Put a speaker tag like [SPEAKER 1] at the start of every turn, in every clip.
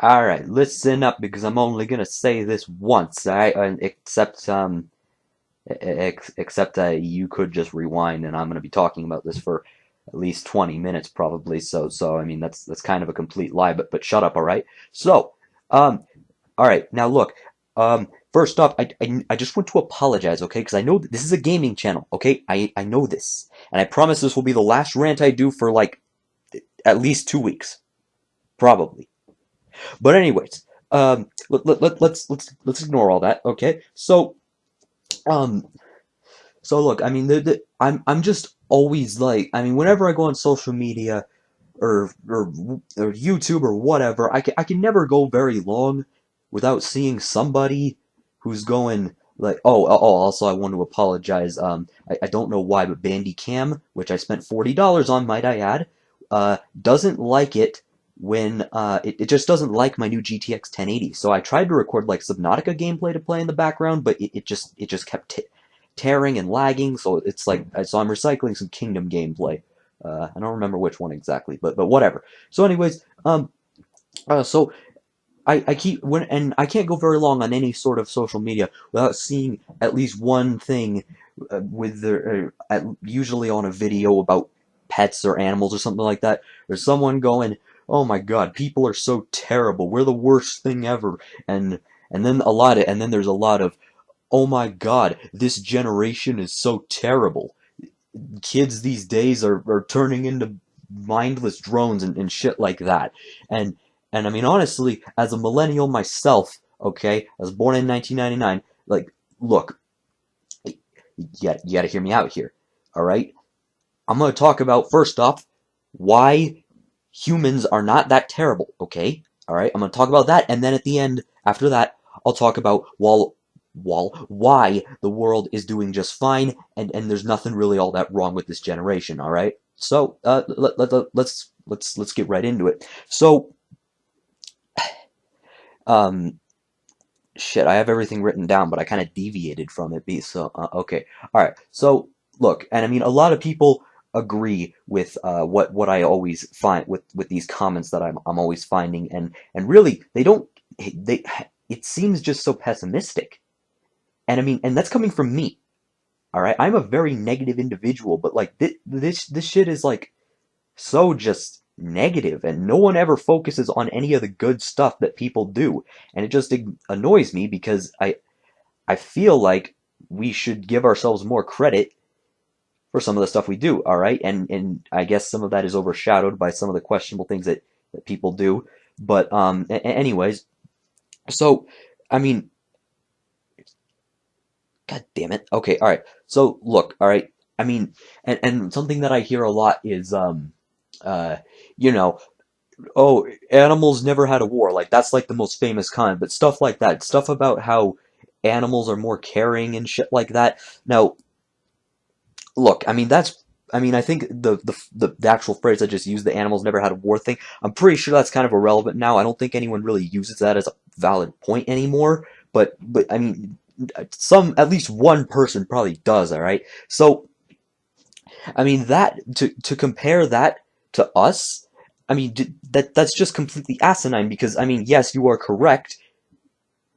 [SPEAKER 1] Alright, listen up because I'm only gonna say this once, alright? Except you could just rewind and I'm gonna be talking about this for at least 20 minutes probably, so I mean that's kind of a complete lie, but shut up, alright? So, um, alright, now look, first off, I just want to apologize, okay? Because I know that this is a gaming channel, okay? I know this. And I promise this will be the last rant I do for like at least 2 weeks. Probably. But anyways, let's ignore all that. Okay, um, so look, I mean, I'm just always like, I mean, whenever I go on social media or YouTube or whatever, I can never go very long without seeing somebody who's going like, also I want to apologize. I don't know why, but Bandicam, which I spent $40 on, might I add, doesn't like it when it just doesn't like my new GTX 1080. So I tried to record like Subnautica gameplay to play in the background, but it just kept tearing and lagging. So it's like so I'm recycling some Kingdom gameplay. I don't remember which one exactly, but whatever. So anyways, so I keep when and I can't go very long on any sort of social media without seeing at least one thing usually on a video about pets or animals or something like that. There's someone going, "Oh my God, people are so terrible. We're the worst thing ever." And then there's a lot of, "Oh my God, this generation is so terrible. Kids these days are turning into mindless drones and shit like that." And and I mean honestly, as a millennial myself, okay, I was born in 1999, like look, you gotta hear me out here. Alright? I'm gonna talk about first off why humans are not that terrible, okay? Alright, I'm gonna talk about that, and then at the end, after that, I'll talk about why the world is doing just fine, and there's nothing really all that wrong with this generation, alright? So, let's get right into it. So, um, shit, I have everything written down, but I kind of deviated from it, okay. Alright, so, look, and I mean, a lot of people agree with what I always find with these comments that I'm always finding, and really, they it seems just so pessimistic. And I mean, and that's coming from me. All right, I'm a very negative individual, but like this shit is like so just negative, and no one ever focuses on any of the good stuff that people do, and it just annoys me because I feel like we should give ourselves more credit for some of the stuff we do. All right, and I guess some of that is overshadowed by some of the questionable things that people do. But anyways, so I mean, God damn it. Okay, all right. So look, all right. I mean, and something that I hear a lot is uh you know, oh, animals never had a war. Like that's like the most famous kind, but stuff like that, stuff about how animals are more caring and shit like that. Now, look, I mean I mean, I think the actual phrase I just used, the animals never had a war thing, I'm pretty sure that's kind of irrelevant now. I don't think anyone really uses that as a valid point anymore. But I mean, at least one person probably does. All right. So I mean that to compare that to us, I mean that's just completely asinine because I mean yes, you are correct.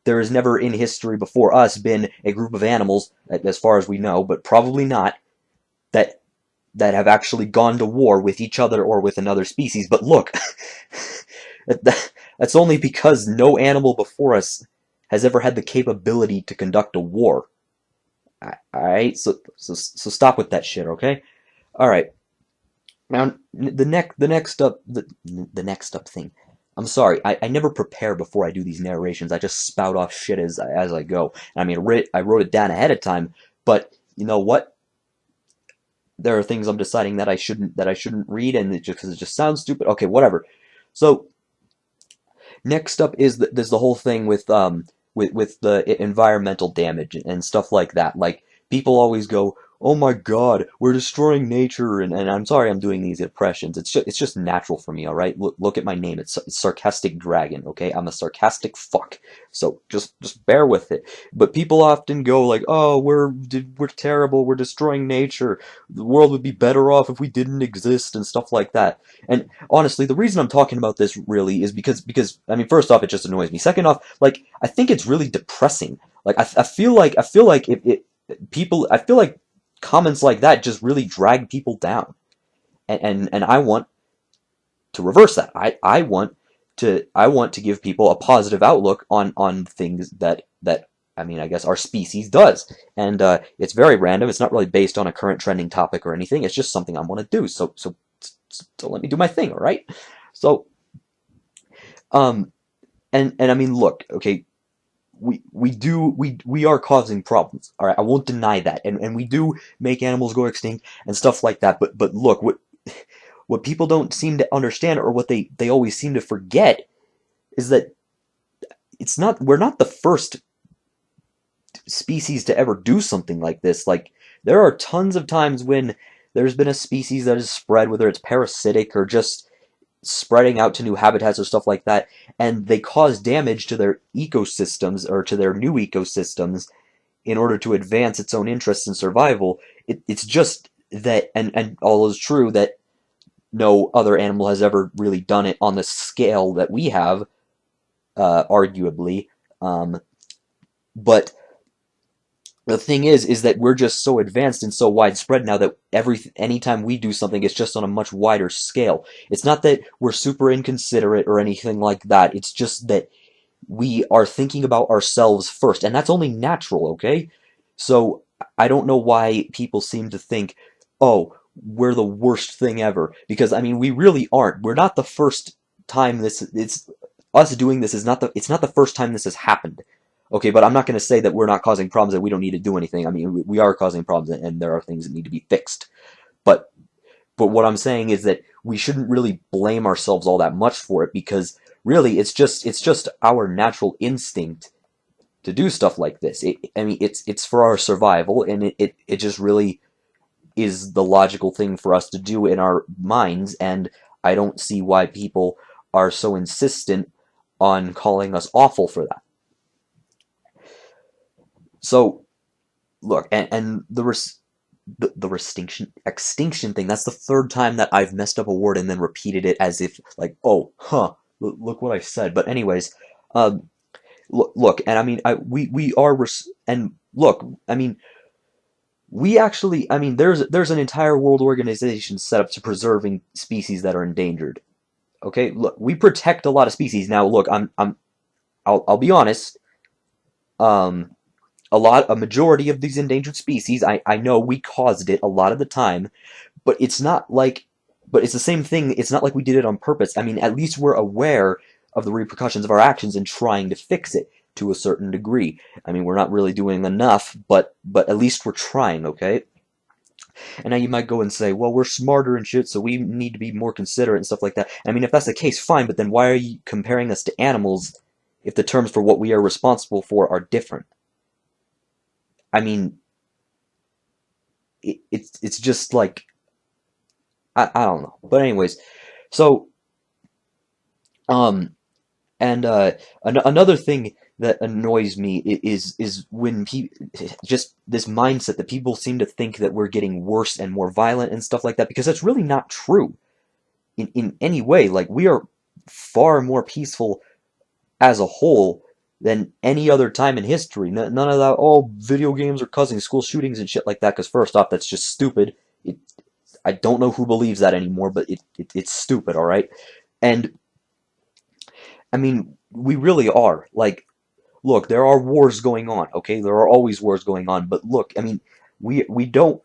[SPEAKER 1] There has never in history before us been a group of animals, as far as we know, but probably not, that have actually gone to war with each other or with another species. But look, that's only because no animal before us has ever had the capability to conduct a war. Alright? So stop with that shit, okay? Alright. Now, the next up thing. I'm sorry, I never prepare before I do these narrations. I just spout off shit as I go. I mean, I wrote it down ahead of time, but you know what? There are things I'm deciding that I shouldn't read, and because it just sounds stupid. Okay, whatever. So next up is there's the whole thing with the environmental damage and stuff like that. Like people always go, oh my God, we're destroying nature, and I'm sorry I'm doing these impressions. It's just natural for me, all right? Look at my name. It's Sarcastic Dragon, okay? I'm a sarcastic fuck. So just bear with it. But people often go like, "Oh, we're terrible. We're destroying nature. The world would be better off if we didn't exist," and stuff like that. And honestly, the reason I'm talking about this really is because I mean, first off, it just annoys me. Second off, like I think it's really depressing. Like I feel like if it people I feel like comments like that just really drag people down. And I want to reverse that. I want to give people a positive outlook on things that I mean, I guess our species does. And it's very random. It's not really based on a current trending topic or anything. It's just something I want to do. So let me do my thing, all right? So um and I mean, look, okay, we are causing problems. All right, I won't deny that, and we do make animals go extinct and stuff like that. But look, what people don't seem to understand, or what they always seem to forget, is that it's not we're not the first species to ever do something like this. Like there are tons of times when there's been a species that has spread, whether it's parasitic or just spreading out to new habitats or stuff like that, and they cause damage to their ecosystems or to their new ecosystems in order to advance its own interests and survival. It's just that, and all is true that no other animal has ever really done it on the scale that we have, arguably. Um, but the thing is that we're just so advanced and so widespread now that anytime we do something, it's just on a much wider scale. It's not that we're super inconsiderate or anything like that. It's just that we are thinking about ourselves first, and that's only natural, okay? So I don't know why people seem to think, oh, we're the worst thing ever, because I mean we really aren't. We're not the first time this it's us doing this is not the it's not the first time this has happened. Okay, but I'm not going to say that we're not causing problems, that we don't need to do anything. I mean, we are causing problems, and there are things that need to be fixed. But but what I'm saying is that we shouldn't really blame ourselves all that much for it, because really it's just our natural instinct to do stuff like this. I mean, it's for our survival, and it just really is the logical thing for us to do in our minds, and I don't see why people are so insistent on calling us awful for that. So look, and the extinction thing, that's the third time that I've messed up a word and then repeated it as if like, oh, huh, look what I said. But anyways, um, look, and I mean, we are and look, I mean, we actually, I mean, there's an entire world organization set up to preserving species that are endangered. Okay, look, we protect a lot of species. Now, look, I'll be honest. Um, a majority of these endangered species, I know we caused it a lot of the time, but it's not like, but it's the same thing. It's not like we did it on purpose. I mean, at least we're aware of the repercussions of our actions and trying to fix it to a certain degree. I mean, we're not really doing enough, but at least we're trying, okay? And now you might go and say, well, we're smarter and shit, so we need to be more considerate and stuff like that. I mean, if that's the case, fine, but then why are you comparing us to animals if the terms for what we are responsible for are different? I mean, it's just like I don't know. But anyways, so um and another thing that annoys me is when just this mindset that people seem to think that we're getting worse and more violent and stuff like that, because that's really not true in any way. Like we are far more peaceful as a whole than any other time in history. None of that, oh, video games are causing school shootings and shit like that, because first off, that's just stupid. It, I don't know who believes that anymore, but it's stupid, all right? And, I mean, we really are. Like, look, there are wars going on, okay? There are always wars going on, but look, I mean, we don't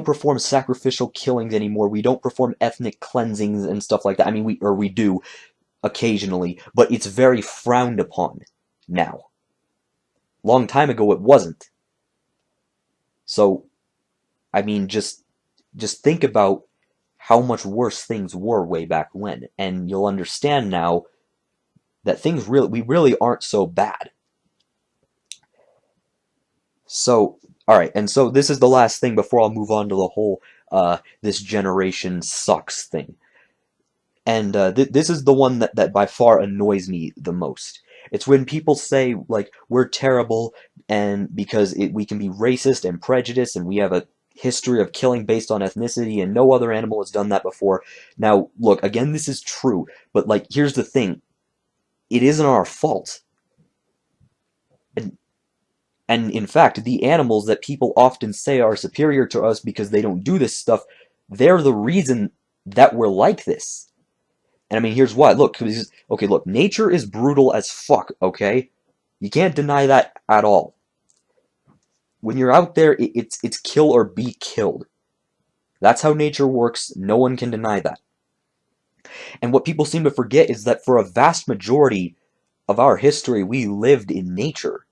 [SPEAKER 1] perform sacrificial killings anymore. We don't perform ethnic cleansings and stuff like that. I mean, we do occasionally, but it's very frowned upon now. Long time ago, it wasn't. So, I mean, just think about how much worse things were way back when, and you'll understand now that we really aren't so bad. So, All right, and so this is the last thing before I'll move on to the whole this generation sucks thing. And this is the one that by far annoys me the most. It's when people say, like, we're terrible, and because we can be racist and prejudiced, and we have a history of killing based on ethnicity, and no other animal has done that before. Now, look, again, this is true, but, like, here's the thing. It isn't our fault. And, and in fact, the animals that people often say are superior to us because they don't do this stuff, they're the reason that we're like this. And I mean, here's why. Look, okay, look, nature is brutal as fuck, okay? You can't deny that at all. When you're out there, it's kill or be killed. That's how nature works. No one can deny that. And what people seem to forget is that for a vast majority of our history, we lived in nature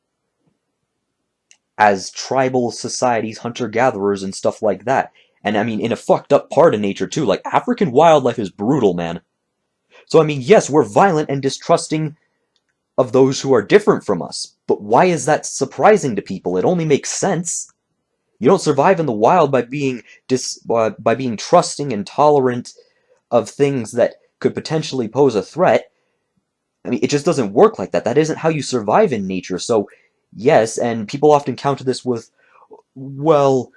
[SPEAKER 1] as tribal societies, hunter-gatherers, and stuff like that. And I mean, in a fucked up part of nature, too. Like, African wildlife is brutal, man. So, I mean, yes, we're violent and distrusting of those who are different from us. But why is that surprising to people? It only makes sense. You don't survive in the wild by being trusting and tolerant of things that could potentially pose a threat. I mean, it just doesn't work like that. That isn't how you survive in nature. So, yes, and people often counter this with, well,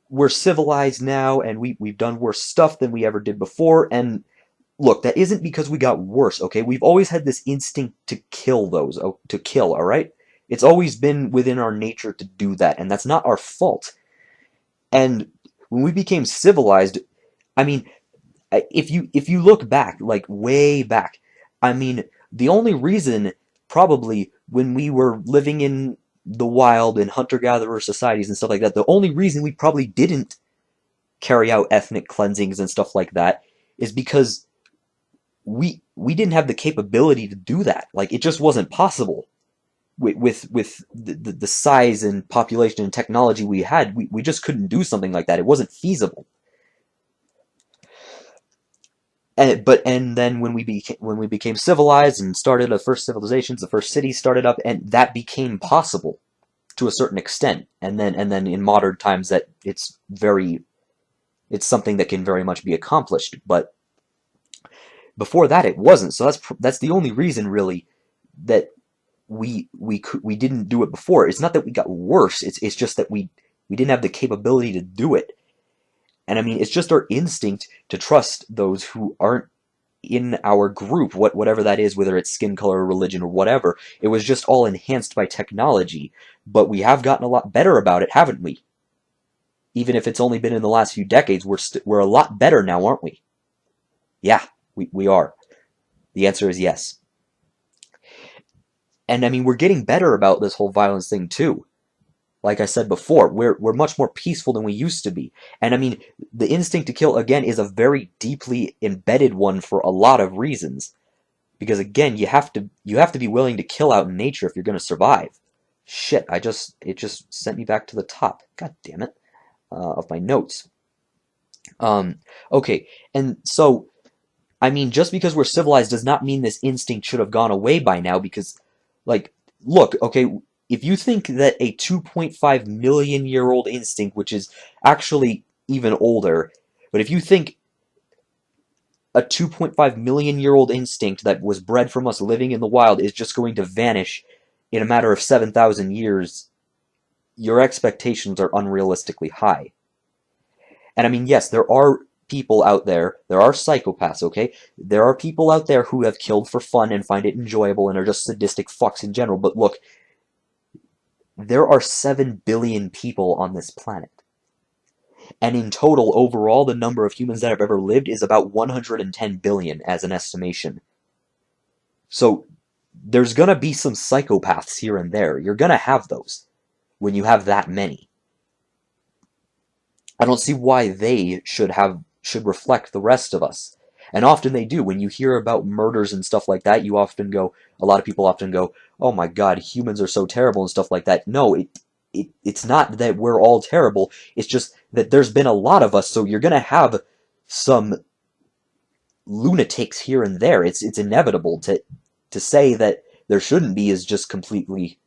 [SPEAKER 1] we're civilized now and we've done worse stuff than we ever did before, and look, that isn't because we got worse, okay? We've always had this instinct to kill to kill, alright? It's always been within our nature to do that, and that's not our fault. And when we became civilized, I mean, if you look back, like way back, I mean, the only reason probably when we were living in the wild and hunter-gatherer societies and stuff like that, the only reason we probably didn't carry out ethnic cleansings and stuff like that is because we didn't have the capability to do that. Like, it just wasn't possible with the size and population and technology we had. We just couldn't do something like that. It wasn't feasible. And then when we became civilized and started the first civilizations, the first cities started up, and that became possible to a certain extent. And then in modern times, that it's something that can very much be accomplished. But before that, it wasn't. So that's the only reason really that we didn't do it before. It's not that we got worse. It's just that we didn't have the capability to do it. And I mean, it's just our instinct to trust those who aren't in our group, whatever that is, whether it's skin color, religion, or whatever. It was just all enhanced by technology. But we have gotten a lot better about it, haven't we? Even if it's only been in the last few decades, we're a lot better now, aren't we? Yeah, we are. The answer is yes. And I mean, we're getting better about this whole violence thing too. Like I said before, we're much more peaceful than we used to be. And I mean, the instinct to kill, again, is a very deeply embedded one for a lot of reasons. Because again, you have to be willing to kill out in nature if you're going to survive. Shit, it just sent me back to the top. God damn it. Of my notes. Um, okay, and so, I mean, just because we're civilized does not mean this instinct should have gone away by now, because, like, look, okay, if you think that a 2.5 million year old instinct, which is actually even older, but if you think a 2.5 million year old instinct that was bred from us living in the wild is just going to vanish in a matter of 7,000 years, your expectations are unrealistically high. And I mean, yes, there are people out there, there are psychopaths, okay? There are people out there who have killed for fun and find it enjoyable and are just sadistic fucks in general. But look, there are 7 billion people on this planet. And in total, overall, the number of humans that have ever lived is about 110 billion as an estimation. So there's gonna be some psychopaths here and there. You're gonna have those when you have that many. I don't see why they should reflect the rest of us. And often they do. When you hear about murders and stuff like that, a lot of people often go, "Oh my God, humans are so terrible," and stuff like that. No, it's not that we're all terrible. It's just that there's been a lot of us, so you're gonna have some lunatics here and there. It's inevitable. To say that there shouldn't be is just completely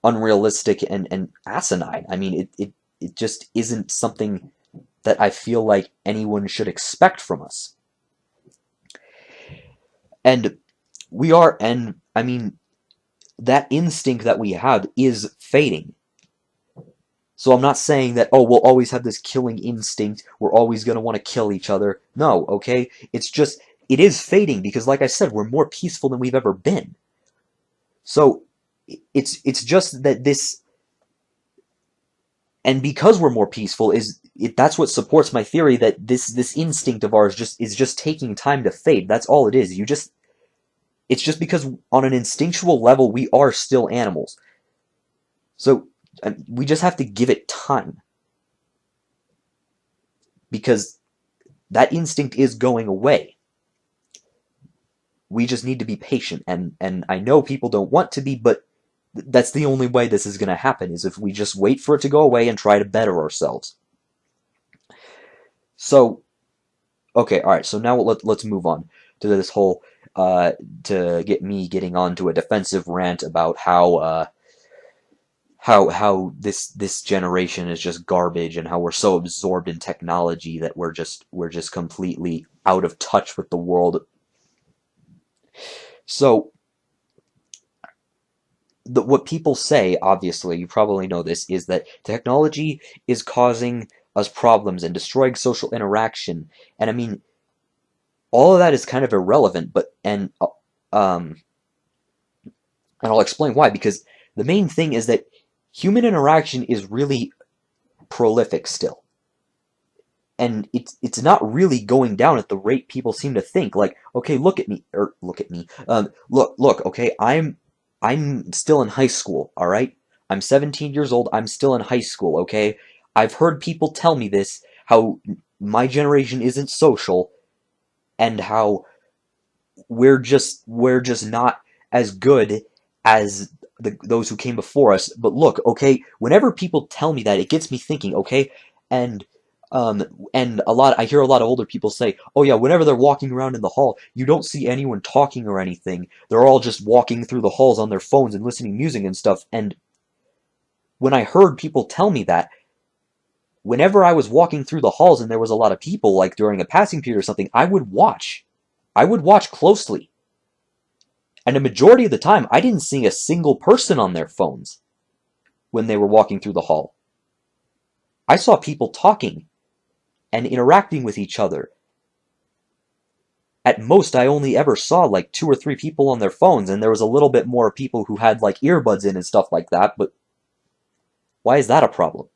[SPEAKER 1] unrealistic and asinine. I mean, it just isn't something that I feel like anyone should expect from us. And and I mean, that instinct that we have is fading. So I'm not saying that, oh, we'll always have this killing instinct, we're always going to want to kill each other. No, okay? It's just, it is fading because, like I said, we're more peaceful than we've ever been. So it's just that this, and because we're more peaceful, that's what supports my theory that this instinct of ours is just taking time to fade. That's all it is. It's just because on an instinctual level we are still animals. So we just have to give it time. Because that instinct is going away. We just need to be patient, and I know people don't want to be, but that's the only way this is going to happen, is if we just wait for it to go away and try to better ourselves. So, okay, alright, so now let's move on to this whole, to get me getting on to a defensive rant about how this generation is just garbage and how we're so absorbed in technology that we're just completely out of touch with the world. So what people say, obviously, you probably know this, is that technology is causing us problems and destroying social interaction. And I mean, all of that is kind of irrelevant, and I'll explain why, because the main thing is that human interaction is really prolific still. And it's not really going down at the rate people seem to think. Like, okay, look at me. Look, okay, I'm still in high school, alright? I'm 17 years old, I'm still in high school, okay? I've heard people tell me this, how my generation isn't social, and how we're just not as good as those who came before us. But look, okay, whenever people tell me that, it gets me thinking, okay? And I hear a lot of older people say, oh yeah, whenever they're walking around in the hall, you don't see anyone talking or anything. They're all just walking through the halls on their phones and listening to music and stuff. And when I heard people tell me that, whenever I was walking through the halls and there was a lot of people, like during a passing period or something, I would watch. I would watch closely. And a majority of the time, I didn't see a single person on their phones when they were walking through the hall. I saw people talking and interacting with each other. At most, I only ever saw like 2 or 3 people on their phones, and there was a little bit more people who had like earbuds in and stuff like that, but why is that a problem?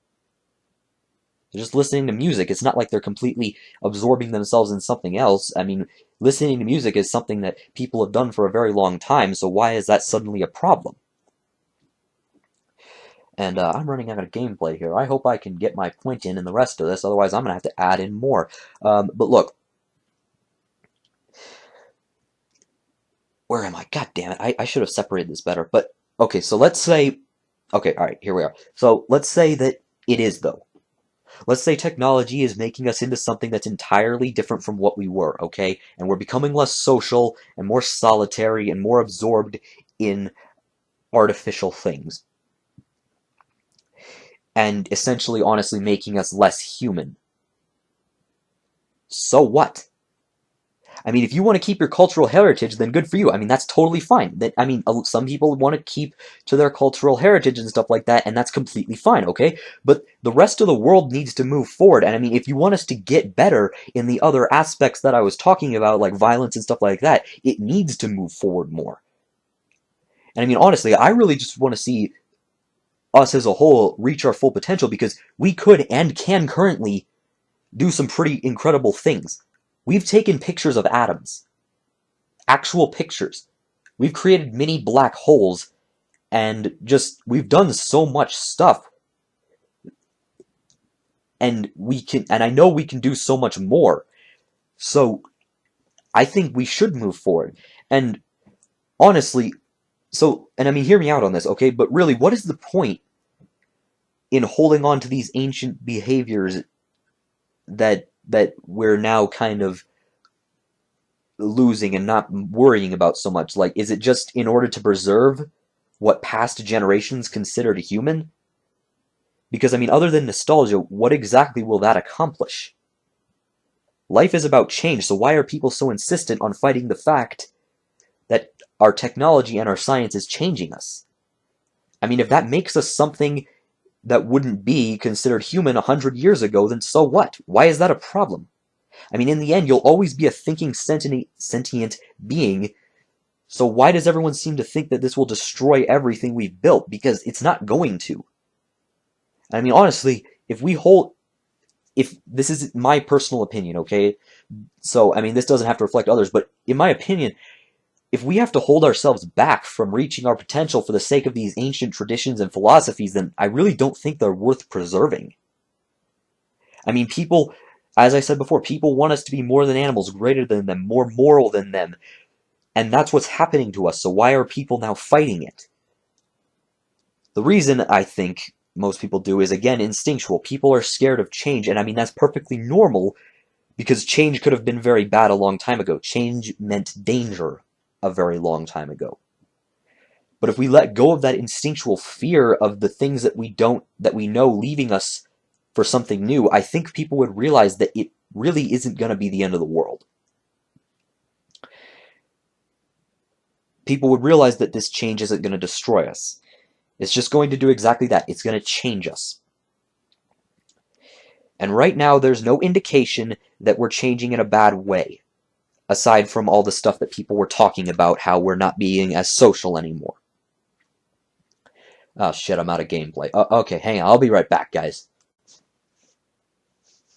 [SPEAKER 1] They're just listening to music. It's not like they're completely absorbing themselves in something else. I mean, listening to music is something that people have done for a very long time, so why is that suddenly a problem? And I'm running out of gameplay here. I hope I can get my point in the rest of this, otherwise I'm going to have to add in more. But look. Where am I? God damn it. I should have separated this better. But, okay, so let's say... Okay, alright, here we are. So, let's say that it is, though. Let's say technology is making us into something that's entirely different from what we were, okay? And we're becoming less social, and more solitary, and more absorbed in artificial things. And essentially, honestly, making us less human. So what? I mean, if you want to keep your cultural heritage, then good for you. I mean, that's totally fine. I mean, some people want to keep to their cultural heritage and stuff like that, and that's completely fine, okay? But the rest of the world needs to move forward, and I mean, if you want us to get better in the other aspects that I was talking about, like violence and stuff like that, it needs to move forward more. And I mean, honestly, I really just want to see us as a whole reach our full potential, because we could and can currently do some pretty incredible things. We've taken pictures of atoms. Actual pictures. We've created mini black holes, and we've done so much stuff. And I know we can do so much more. So, I think we should move forward. And, honestly, and I mean, hear me out on this, okay? But really, what is the point in holding on to these ancient behaviors that we're now kind of losing and not worrying about so much? Like, is it just in order to preserve what past generations considered human? Because, I mean, other than nostalgia, what exactly will that accomplish? Life is about change, so why are people so insistent on fighting the fact that our technology and our science is changing us? I mean, if that makes us something that wouldn't be considered human 100 years ago, then so what? Why is that a problem? I mean, in the end, you'll always be a thinking, sentient being, so why does everyone seem to think that this will destroy everything we've built? Because it's not going to. I mean, honestly, if this is my personal opinion, okay? So, I mean, this doesn't have to reflect others, but in my opinion, if we have to hold ourselves back from reaching our potential for the sake of these ancient traditions and philosophies, then I really don't think they're worth preserving. I mean, people, as I said before, people want us to be more than animals, greater than them, more moral than them, and that's what's happening to us, so why are people now fighting it? The reason I think most people do is, again, instinctual. People are scared of change, and I mean, that's perfectly normal, because change could have been very bad a long time ago. Change meant danger a very long time ago. But if we let go of that instinctual fear of the things that we know leaving us for something new, I think people would realize that it really isn't going to be the end of the world. People would realize that this change isn't going to destroy us. It's just going to do exactly that. It's going to change us. And right now, there's no indication that we're changing in a bad way, aside from all the stuff that people were talking about, how we're not being as social anymore. Oh shit, I'm out of gameplay. Okay, hang on, I'll be right back, guys.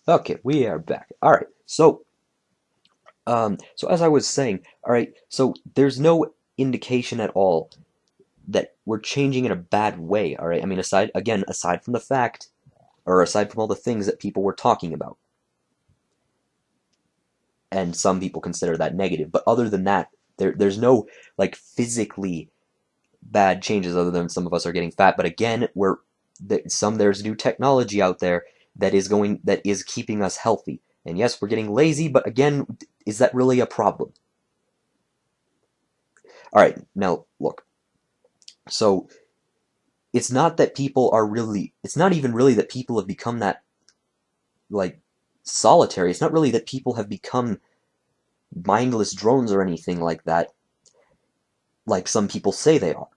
[SPEAKER 1] Okay, we are back. Alright, so as I was saying, alright, so there's no indication at all that we're changing in a bad way, alright? I mean, aside from the fact, or aside from all the things that people were talking about. And some people consider that negative, but other than that, there's no, like, physically bad changes other than some of us are getting fat, but again, there's new technology out there that is keeping us healthy. And yes, we're getting lazy, but again, is that really a problem? Alright, now, look. So, it's not even really that people have become that, like, solitary. It's not really that people have become mindless drones or anything like that, like some people say they are.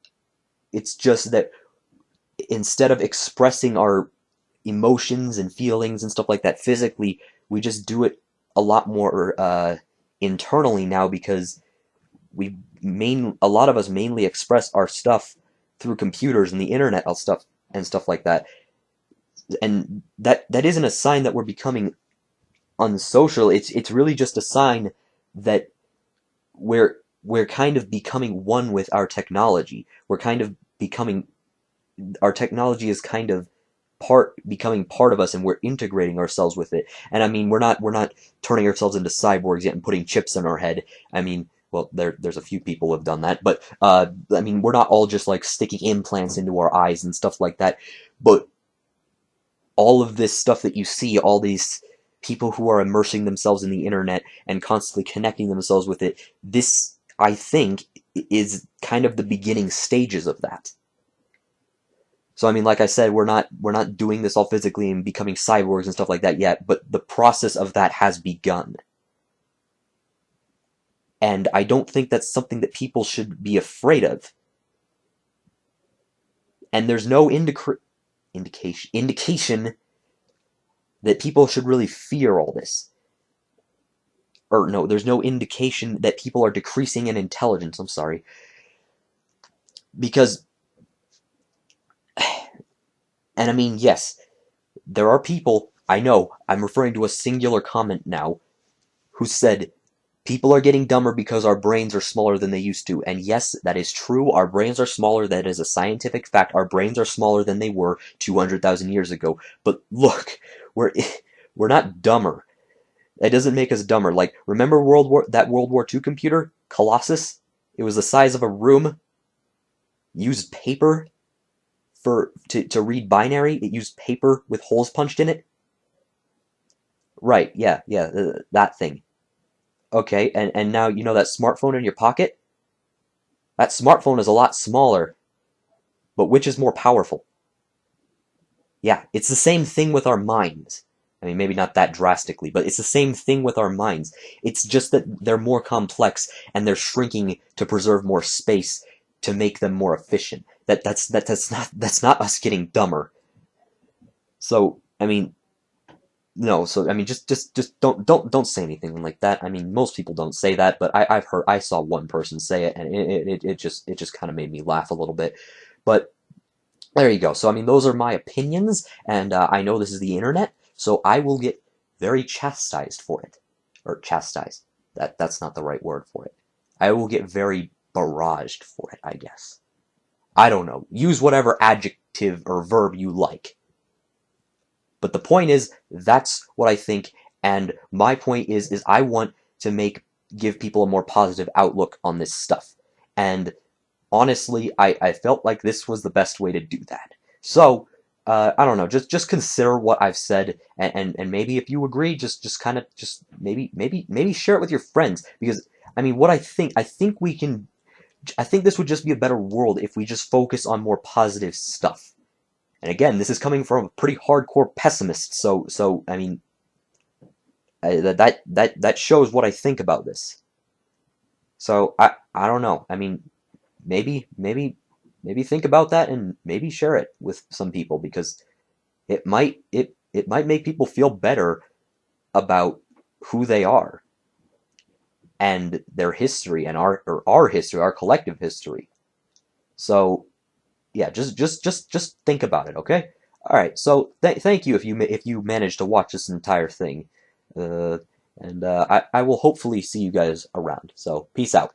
[SPEAKER 1] It's just that instead of expressing our emotions and feelings and stuff like that physically, we just do it a lot more internally now, because a lot of us mainly express our stuff through computers and the internet and stuff like that. And that isn't a sign that we're becoming unsocial. It's really just a sign that we're kind of becoming one with our technology. Our technology is kind of becoming part of us, and we're integrating ourselves with it. And I mean, we're not turning ourselves into cyborgs yet and putting chips in our head. I mean, well, there's a few people who have done that, but I mean, we're not all just like sticking implants into our eyes and stuff like that. But all of this stuff that you see, all these people who are immersing themselves in the internet and constantly connecting themselves with it, this, I think, is kind of the beginning stages of that. So I mean, like I said, we're not doing this all physically and becoming cyborgs and stuff like that yet, but the process of that has begun. And I don't think that's something that people should be afraid of. And there's no indication that people should really fear all this. Or no, there's no indication that people are decreasing in intelligence, I'm sorry. Because, and I mean, yes, there are people, I know, I'm referring to a singular comment now, who said, people are getting dumber because our brains are smaller than they used to. And yes, that is true. Our brains are smaller. That is a scientific fact. Our brains are smaller than they were 200,000 years ago. But look, we're not dumber. That doesn't make us dumber. Like, remember that World War II computer? Colossus? It was the size of a room. Used paper to read binary. It used paper with holes punched in it. Right, yeah, that thing. Okay, and now you know that smartphone in your pocket? That smartphone is a lot smaller But which is more powerful? Yeah, it's the same thing with our minds. I mean, maybe not that drastically, but it's the same thing with our minds. It's just that they're more complex and they're shrinking to preserve more space to make them more efficient. That's not us getting dumber. So, I mean, no, so I mean, just don't say anything like that. I mean, most people don't say that, but I saw one person say it, and it just kind of made me laugh a little bit. But there you go. So I mean, those are my opinions, and I know this is the internet, so I will get very chastised for it, or chastised. That's not the right word for it. I will get very barraged for it, I guess. I don't know. Use whatever adjective or verb you like. But the point is, that's what I think, and my point is I want to give people a more positive outlook on this stuff. And honestly, I felt like this was the best way to do that. So, I don't know, just consider what I've said, and maybe if you agree, just kind of just maybe share it with your friends, because I mean, I think this would just be a better world if we just focus on more positive stuff. And again, this is coming from a pretty hardcore pessimist, so I mean, that shows what I think about this. So I don't know. I mean, maybe think about that and maybe share it with some people, because it might make people feel better about who they are and their history and our history, our collective history. So yeah, just think about it, okay? All right. So thank you if you managed to watch this entire thing, uh, and I will hopefully see you guys around. So peace out.